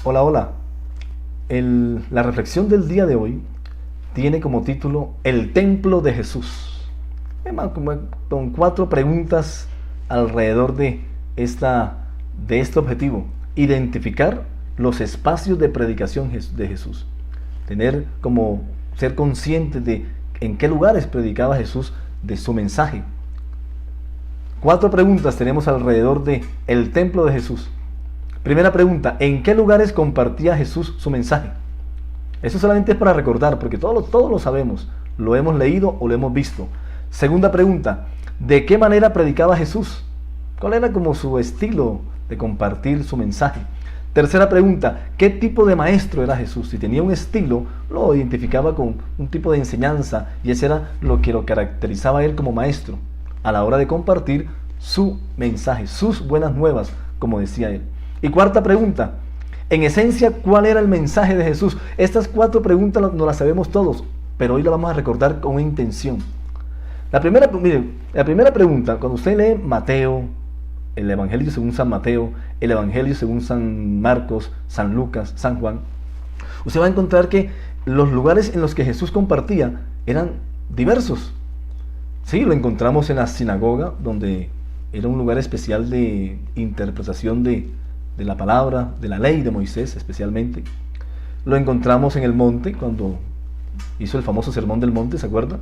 Hola, hola. La reflexión del día de hoy tiene como título El Templo de Jesús. Con cuatro preguntas alrededor de este objetivo. Identificar los espacios de predicación de Jesús. Ser consciente de en qué lugares predicaba Jesús de su mensaje. Cuatro preguntas tenemos alrededor de el templo de Jesús. Primera pregunta, ¿en qué lugares compartía Jesús su mensaje? Eso solamente es para recordar, porque todos lo sabemos, lo hemos leído o lo hemos visto. Segunda pregunta, ¿de qué manera predicaba Jesús? ¿Cuál era como su estilo de compartir su mensaje? Tercera pregunta, ¿qué tipo de maestro era Jesús? Si tenía un estilo, lo identificaba con un tipo de enseñanza y ese era lo que lo caracterizaba a él como maestro a la hora de compartir su mensaje, sus buenas nuevas, como decía él. Y cuarta pregunta, en esencia, ¿cuál era el mensaje de Jesús? Estas cuatro preguntas no las sabemos todos, pero hoy las vamos a recordar con una intención. La primera pregunta, cuando usted lee Mateo, el Evangelio según San Mateo, el Evangelio según San Marcos, San Lucas, San Juan, usted va a encontrar que los lugares en los que Jesús compartía eran diversos. Sí, lo encontramos en la sinagoga, donde era un lugar especial de interpretación de la palabra, de la ley de Moisés especialmente. Lo encontramos en el monte, cuando hizo el famoso sermón del monte, ¿se acuerda?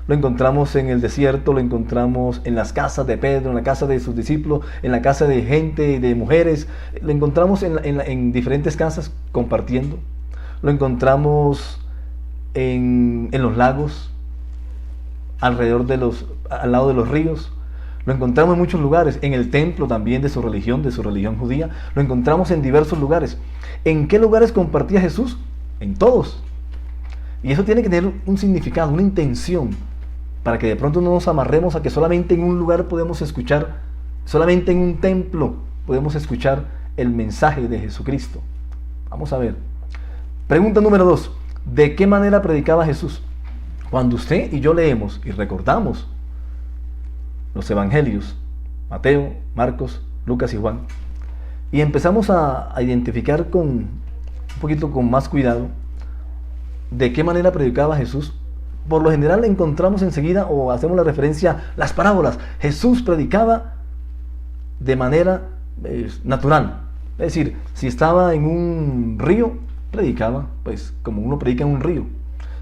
Lo encontramos en el desierto, lo encontramos en las casas de Pedro, en la casa de sus discípulos, en la casa de gente, de mujeres. Lo encontramos en diferentes casas compartiendo. Lo encontramos en los lagos, al lado de los ríos. Lo encontramos en muchos lugares, en el templo también de su religión judía. Lo encontramos en diversos lugares. ¿En qué lugares compartía Jesús? En todos. Y eso tiene que tener un significado, una intención, para que de pronto no nos amarremos a que solamente en un lugar podemos escuchar, solamente en un templo podemos escuchar el mensaje de Jesucristo. Vamos a ver. Pregunta número 2. ¿De qué manera predicaba Jesús? Cuando usted y yo leemos y recordamos los evangelios, Mateo, Marcos, Lucas y Juan, y empezamos a identificar un poquito con más cuidado de qué manera predicaba Jesús, por lo general encontramos enseguida o hacemos la referencia a las parábolas. Jesús predicaba de manera natural, es decir, si estaba en un río, predicaba pues como uno predica en un río.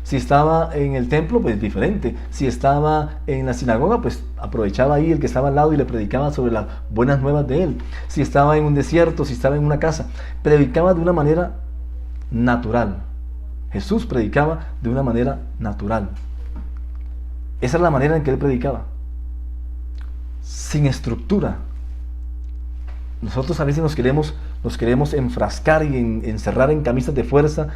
Si estaba en el templo, pues diferente. Si estaba en la sinagoga, pues aprovechaba ahí el que estaba al lado y le predicaba sobre las buenas nuevas de él. Si estaba en un desierto, si estaba en una casa, predicaba de una manera natural. Jesús predicaba de una manera natural. Esa es la manera en que él predicaba. Sin estructura. Nosotros a veces nos queremos enfrascar y encerrar en camisas de fuerza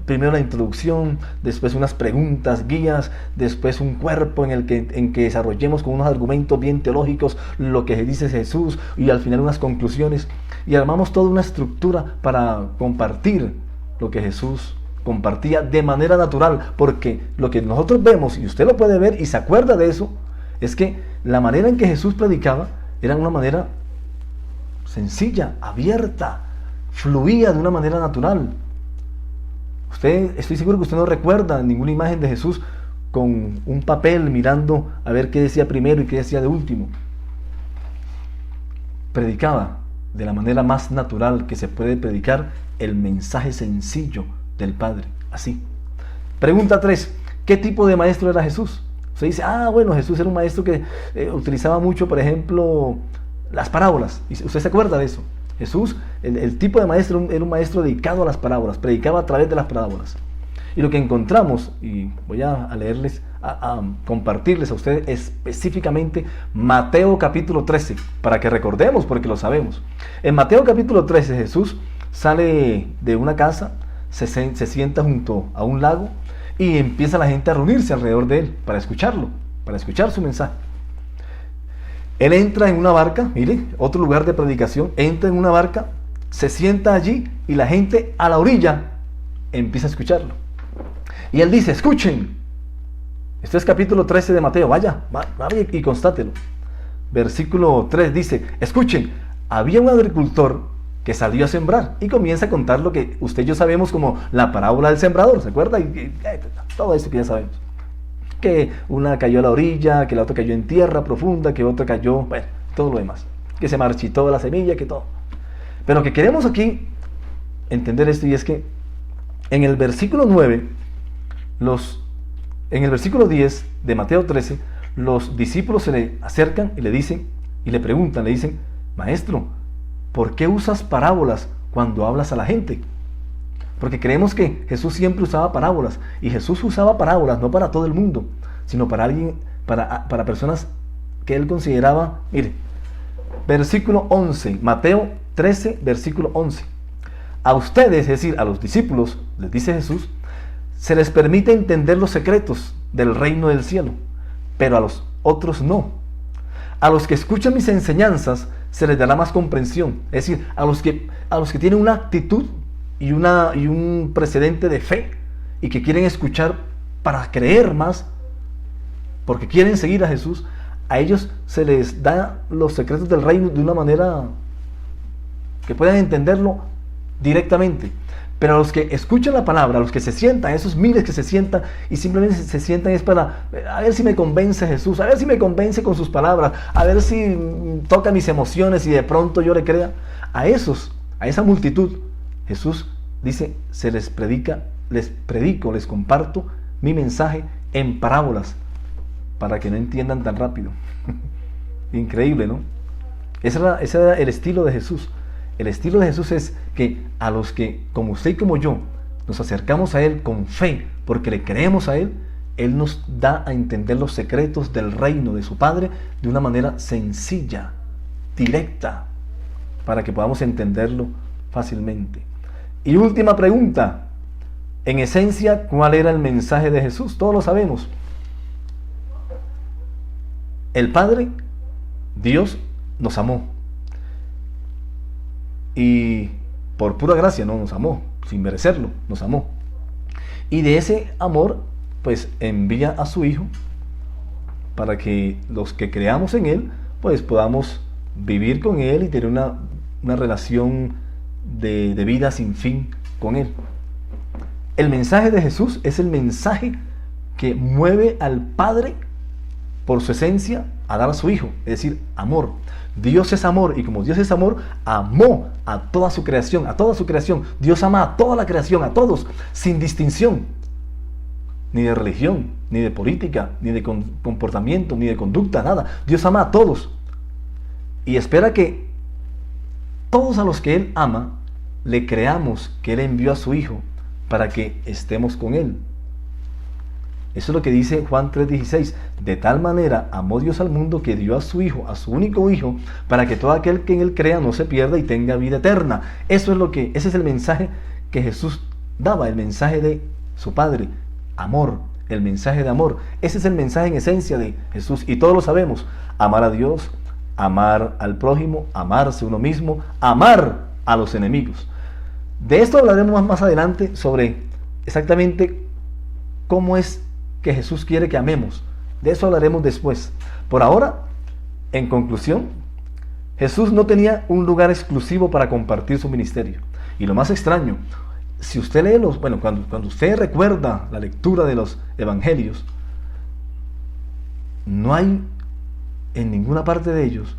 primero la introducción, después unas preguntas, guías, después un cuerpo en que desarrollemos con unos argumentos bien teológicos lo que dice Jesús y al final unas conclusiones y armamos toda una estructura para compartir lo que Jesús compartía de manera natural, porque lo que nosotros vemos, y usted lo puede ver y se acuerda de eso, es que la manera en que Jesús predicaba era una manera sencilla, abierta, fluía de una manera natural. Estoy seguro que usted no recuerda ninguna imagen de Jesús con un papel mirando a ver qué decía primero y qué decía de último. Predicaba de la manera más natural que se puede predicar el mensaje sencillo del Padre, así. Pregunta 3. ¿Qué tipo de maestro era Jesús? Usted dice, bueno, Jesús era un maestro que utilizaba mucho, por ejemplo, las parábolas. ¿Y usted se acuerda de eso? Jesús, el tipo de maestro era un maestro dedicado a las parábolas, predicaba a través de las parábolas. Y lo que encontramos, y voy a leerles, a compartirles a ustedes específicamente Mateo capítulo 13, para que recordemos, porque lo sabemos. En Mateo capítulo 13 Jesús sale de una casa, se sienta junto a un lago y empieza la gente a reunirse alrededor de él para escucharlo, para escuchar su mensaje. Él entra en una barca, mire, otro lugar de predicación, entra en una barca, se sienta allí y la gente a la orilla empieza a escucharlo. Y él dice, escuchen. Esto es capítulo 13 de Mateo, vaya y constátelo. Versículo 3 dice, escuchen, había un agricultor que salió a sembrar, y comienza a contar lo que usted y yo sabemos como la parábola del sembrador, ¿se acuerda? Todo esto que ya sabemos, que una cayó a la orilla, que la otra cayó en tierra profunda, que otra cayó, bueno, todo lo demás, que se marchitó la semilla, que todo. Pero que queremos aquí entender esto, y es que en el versículo 9, en el versículo 10 de Mateo 13, los discípulos se le acercan y le dicen, y le preguntan, le dicen: Maestro, ¿por qué usas parábolas cuando hablas a la gente? Porque creemos que Jesús siempre usaba parábolas, y Jesús usaba parábolas no para todo el mundo, sino para alguien, para personas que él consideraba. Mire, versículo 11, Mateo 13, versículo 11. A ustedes, es decir, a los discípulos, les dice Jesús, se les permite entender los secretos del reino del cielo, pero a los otros no. A los que escuchan mis enseñanzas se les dará más comprensión. Es decir, a los que tienen una actitud y un precedente de fe, y que quieren escuchar para creer más, porque quieren seguir a Jesús, a ellos se les da los secretos del reino de una manera que puedan entenderlo directamente. Pero a los que escuchan la palabra, a los que se sientan, esos miles que se sientan y simplemente se sientan es para a ver si me convence Jesús, a ver si me convence con sus palabras, a ver si toca mis emociones y de pronto yo le crea. A esa multitud, Jesús dice: les predico, les comparto mi mensaje en parábolas, para que no entiendan tan rápido. Increíble, ¿no? Ese era el estilo de Jesús. El estilo de Jesús es que a los que, como usted y como yo, nos acercamos a Él con fe, porque le creemos a Él, Él nos da a entender los secretos del reino de su Padre de una manera sencilla, directa, para que podamos entenderlo fácilmente. Y última pregunta: en esencia, ¿cuál era el mensaje de Jesús? Todos lo sabemos. El Padre, Dios, nos amó. Y por pura gracia no nos amó, sin merecerlo, nos amó. Y de ese amor, pues envía a su Hijo para que los que creamos en Él, pues podamos vivir con Él y tener una relación de vida sin fin con Él. El mensaje de Jesús es el mensaje que mueve al Padre por su esencia a dar a su Hijo, es decir, amor. Dios es amor, y como Dios es amor, amó a toda su creación, Dios ama a toda la creación, a todos, sin distinción, ni de religión, ni de política, ni de comportamiento, ni de conducta, nada. Dios ama a todos, y espera que todos a los que Él ama, le creamos que Él envió a su Hijo para que estemos con Él. Eso es lo que dice Juan 3:16. De tal manera amó Dios al mundo que dio a su Hijo, a su único Hijo, para que todo aquel que en Él crea no se pierda y tenga vida eterna. Ese es el mensaje que Jesús daba, el mensaje de su Padre, amor, el mensaje de amor. Ese es el mensaje en esencia de Jesús, y todos lo sabemos: amar a Dios, amar al prójimo, amarse uno mismo, amar a los enemigos. De esto hablaremos más adelante, sobre exactamente cómo es que Jesús quiere que amemos. De eso hablaremos después. Por ahora, en conclusión, Jesús no tenía un lugar exclusivo para compartir su ministerio. Y lo más extraño, si usted lee cuando usted recuerda la lectura de los evangelios, no hay en ninguna parte de ellos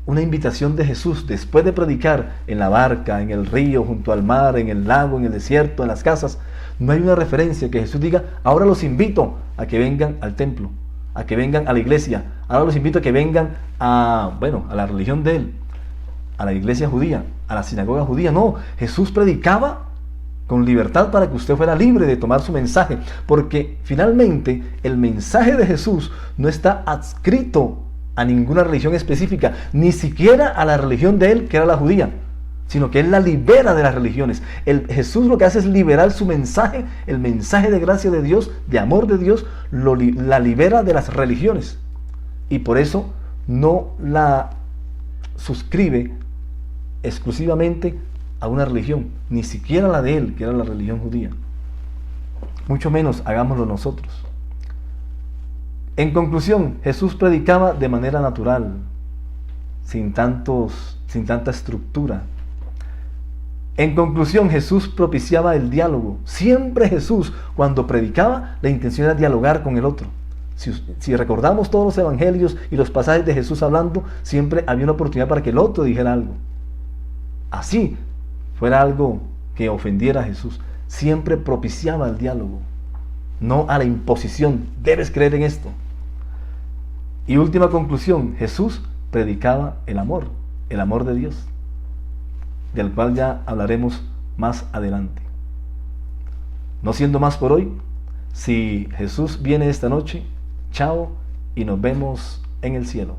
una invitación de Jesús después de predicar en la barca, en el río, junto al mar, en el lago, en el desierto, en las casas. No hay una referencia que Jesús diga: ahora los invito a que vengan al templo, a que vengan a la iglesia, ahora los invito a que vengan a la religión de Él, a la iglesia judía, a la sinagoga judía. No, Jesús predicaba con libertad para que usted fuera libre de tomar su mensaje, porque finalmente el mensaje de Jesús no está adscrito a ninguna religión específica, ni siquiera a la religión de Él, que era la judía, sino que Él la libera de las religiones. Jesús lo que hace es liberar su mensaje, el mensaje de gracia de Dios, de amor de Dios, la libera de las religiones, y por eso no la suscribe exclusivamente a una religión, ni siquiera la de Él, que era la religión judía. Mucho menos hagámoslo nosotros. En conclusión, Jesús predicaba de manera natural, sin tanta estructura, En conclusión, Jesús propiciaba el diálogo. Siempre Jesús, cuando predicaba, la intención era dialogar con el otro. Si recordamos todos los evangelios y los pasajes de Jesús hablando, siempre había una oportunidad para que el otro dijera algo. Así fuera algo que ofendiera a Jesús. Siempre propiciaba el diálogo, no a la imposición. Debes creer en esto. Y última conclusión, Jesús predicaba el amor de Dios, del cual ya hablaremos más adelante. No siendo más por hoy, si Jesús viene esta noche, chao y nos vemos en el cielo.